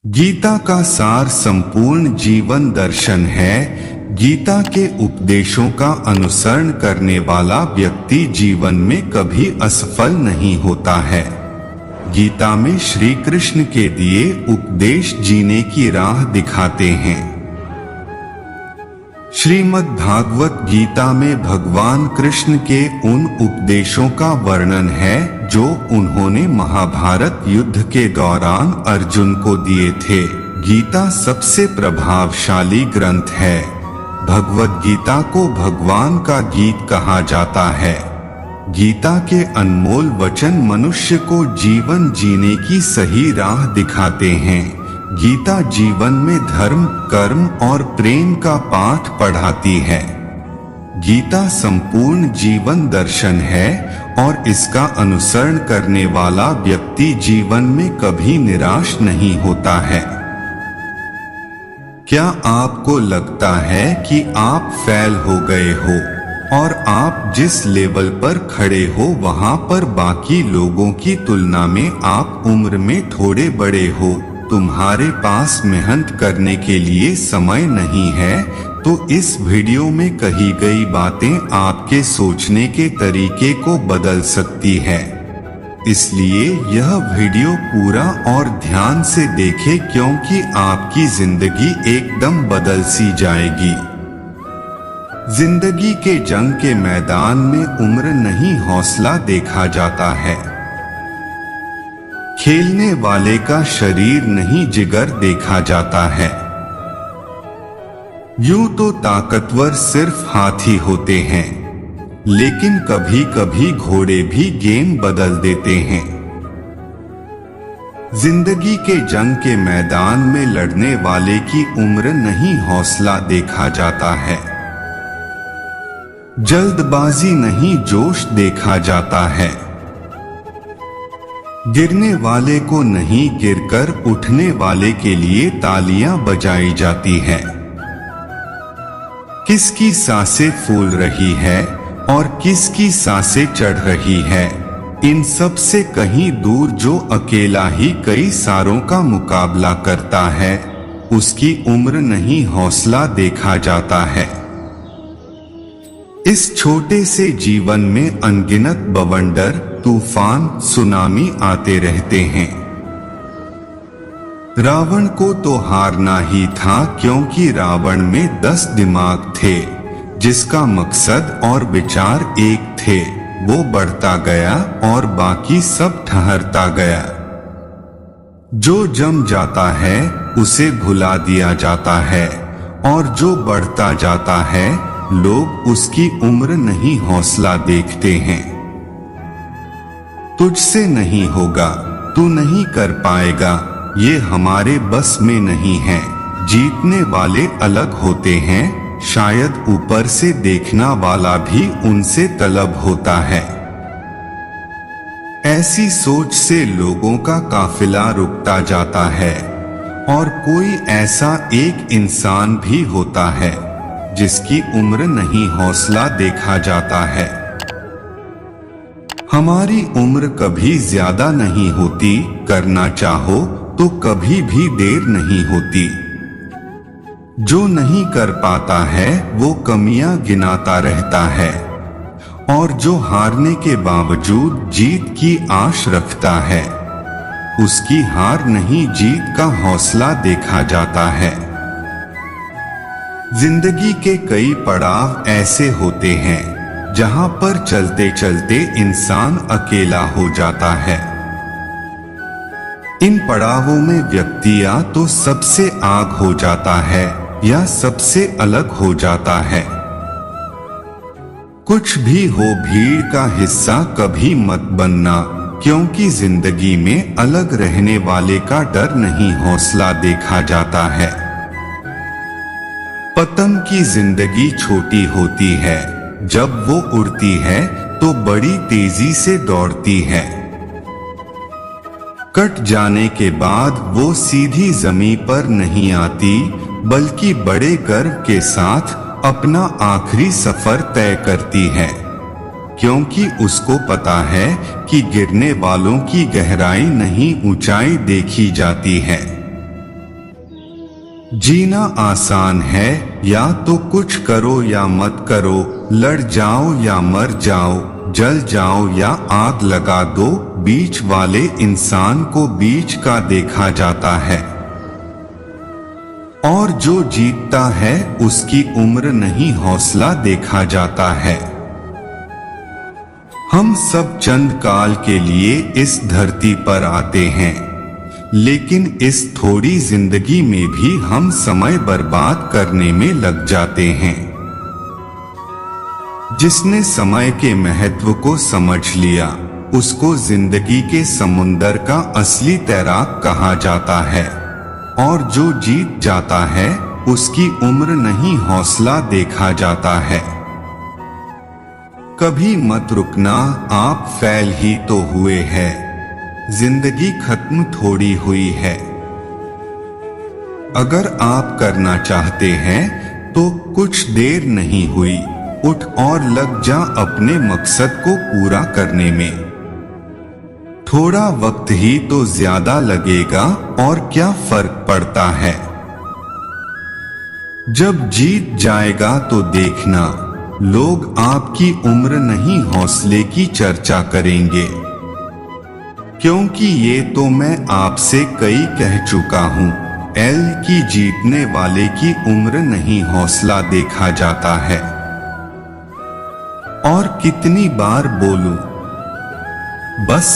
गीता का सार संपूर्ण जीवन दर्शन है। गीता के उपदेशों का अनुसरण करने वाला व्यक्ति जीवन में कभी असफल नहीं होता है। गीता में श्री कृष्ण के दिए उपदेश जीने की राह दिखाते हैं। श्रीमद् भागवत गीता में भगवान कृष्ण के उन उपदेशों का वर्णन है जो उन्होंने महाभारत युद्ध के दौरान अर्जुन को दिए थे। गीता सबसे प्रभावशाली ग्रंथ है। भगवत गीता को भगवान का गीत कहा जाता है। गीता के अनमोल वचन मनुष्य को जीवन जीने की सही राह दिखाते हैं। गीता जीवन में धर्म, कर्म और प्रेम का पाठ पढ़ाती है। गीता संपूर्ण जीवन दर्शन है और इसका अनुसरण करने वाला व्यक्ति जीवन में कभी निराश नहीं होता है। क्या आपको लगता है कि आप फेल हो गए हो और आप जिस लेवल पर खड़े हो वहां पर बाकी लोगों की तुलना में आप उम्र में थोड़े बड़े हो? तुम्हारे पास मेहनत करने के लिए समय नहीं है, तो इस वीडियो में कही गई बातें आपके सोचने के तरीके को बदल सकती है। इसलिए यह वीडियो पूरा और ध्यान से देखें, क्योंकि आपकी जिंदगी एकदम बदल सी जाएगी। जिंदगी के जंग के मैदान में उम्र नहीं, हौसला देखा जाता है। खेलने वाले का शरीर नहीं, जिगर देखा जाता है। यूं तो ताकतवर सिर्फ हाथी होते हैं, लेकिन कभी कभी घोड़े भी गेम बदल देते हैं। जिंदगी के जंग के मैदान में लड़ने वाले की उम्र नहीं, हौसला देखा जाता है। जल्दबाजी नहीं, जोश देखा जाता है। गिरने वाले को नहीं, गिरकर उठने वाले के लिए तालियां बजाई जाती है। किसकी सांसें फूल रही है और किसकी सांसें चढ़ रही है, इन सब से कहीं दूर जो अकेला ही कई सारों का मुकाबला करता है, उसकी उम्र नहीं, हौसला देखा जाता है। इस छोटे से जीवन में अनगिनत बवंडर, तूफान, सुनामी आते रहते हैं। रावण को तो हारना ही था, क्योंकि रावण में 10 दिमाग थे, जिसका मकसद और विचार एक थे। वो बढ़ता गया और बाकी सब ठहरता गया। जो जम जाता है उसे भुला दिया जाता है, और जो बढ़ता जाता है लोग उसकी उम्र नहीं, हौसला देखते हैं। तुझसे नहीं होगा, तू नहीं कर पाएगा, ये हमारे बस में नहीं है। जीतने वाले अलग होते हैं, शायद ऊपर से देखना वाला भी उनसे तलब होता है। ऐसी सोच से लोगों का काफिला रुकता जाता है, और कोई ऐसा एक इंसान भी होता है जिसकी उम्र नहीं, हौसला देखा जाता है। हमारी उम्र कभी ज्यादा नहीं होती, करना चाहो तो कभी भी देर नहीं होती। जो नहीं कर पाता है वो कमियां गिनाता रहता है, और जो हारने के बावजूद जीत की आश रखता है, उसकी हार नहीं, जीत का हौसला देखा जाता है। जिंदगी के कई पड़ाव ऐसे होते हैं जहां पर चलते चलते इंसान अकेला हो जाता है। इन पड़ावों में व्यक्ति या तो सबसे आग हो जाता है या सबसे अलग हो जाता है। कुछ भी हो, भीड़ का हिस्सा कभी मत बनना, क्योंकि जिंदगी में अलग रहने वाले का डर नहीं, हौसला देखा जाता है। पतंग की जिंदगी छोटी होती है, जब वो उड़ती है तो बड़ी तेजी से दौड़ती है। कट जाने के बाद वो सीधी जमीन पर नहीं आती, बल्कि बड़े गर्व के साथ अपना आखिरी सफर तय करती है, क्योंकि उसको पता है कि गिरने वालों की गहराई नहीं, ऊंचाई देखी जाती है। जीना आसान है, या तो कुछ करो या मत करो, लड़ जाओ या मर जाओ, जल जाओ या आग लगा दो। बीच वाले इंसान को बीच का देखा जाता है, और जो जीतता है उसकी उम्र नहीं हौसला देखा जाता है। हम सब चंद काल के लिए इस धरती पर आते हैं, लेकिन इस थोड़ी जिंदगी में भी हम समय बर्बाद करने में लग जाते हैं। जिसने समय के महत्व को समझ लिया, उसको जिंदगी के समुंदर का असली तैराक कहा जाता है, और जो जीत जाता है उसकी उम्र नहीं हौसला देखा जाता है। कभी मत रुकना, आप फेल ही तो हुए हैं, जिंदगी खत्म थोड़ी हुई है। अगर आप करना चाहते हैं तो कुछ देर नहीं हुई, उठ और लग जा अपने मकसद को पूरा करने में। थोड़ा वक्त ही तो ज्यादा लगेगा, और क्या फर्क पड़ता है। जब जीत जाएगा तो देखना, लोग आपकी उम्र नहीं हौसले की चर्चा करेंगे, क्योंकि ये तो मैं आपसे कई कह चुका हूं। एल की जीतने वाले की उम्र नहीं हौसला देखा जाता है। और कितनी बार बोलूं, बस